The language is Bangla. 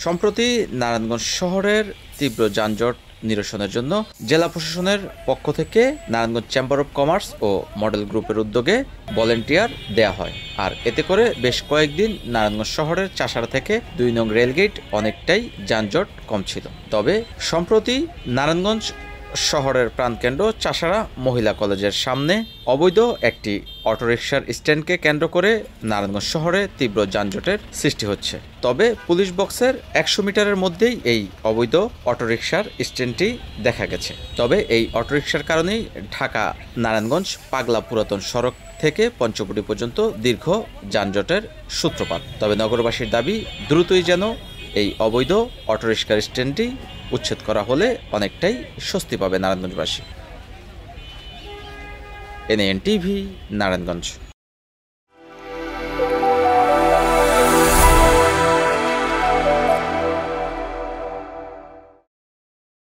সম্প্রতি নারায়ণগঞ্জ শহরের তীব্র যানজট নিরসনের জন্য জেলা প্রশাসনের পক্ষ থেকে নারায়ণগঞ্জ চেম্বার অব কমার্স ও মডেল গ্রুপের উদ্যোগে ভলেন্টিয়ার দেয়া হয়। আর এতে করে বেশ কয়েকদিন নারায়ণগঞ্জ শহরের চাষাড়া থেকে ২ নং রেলগেট অনেকটাই যানজট কম ছিল। তবে সম্প্রতি নারায়ণগঞ্জ শহরের প্রাণকেন্দ্র চাষাড়া মহিলা কলেজের সামনে অবৈধ একটি অটোরিকশার স্ট্যান্ডকে কেন্দ্র করে নারায়ণগঞ্জ শহরে তীব্র যানজটের সৃষ্টি হচ্ছে। তবে পুলিশ বক্সের ১০০ মিটারের মধ্যেই এই অবৈধ অটোরিকশার স্ট্যান্ডটি দেখা গেছে। তবে এই অটোরিকশার কারণেই ঢাকা নারায়ণগঞ্জ পাগলা পুরাতন সড়ক থেকে পঞ্চবটি পর্যন্ত দীর্ঘ যানজটের সূত্রপাত। তবে নগরবাসীর দাবি দ্রুতই যেন এই অবৈধ অটোরিকশার স্ট্যান্ডটি উচ্ছেদ করা হলে অনেকটাই স্বস্তি পাবে নারায়ণগঞ্জবাসী। NAN TV, Narayanganj.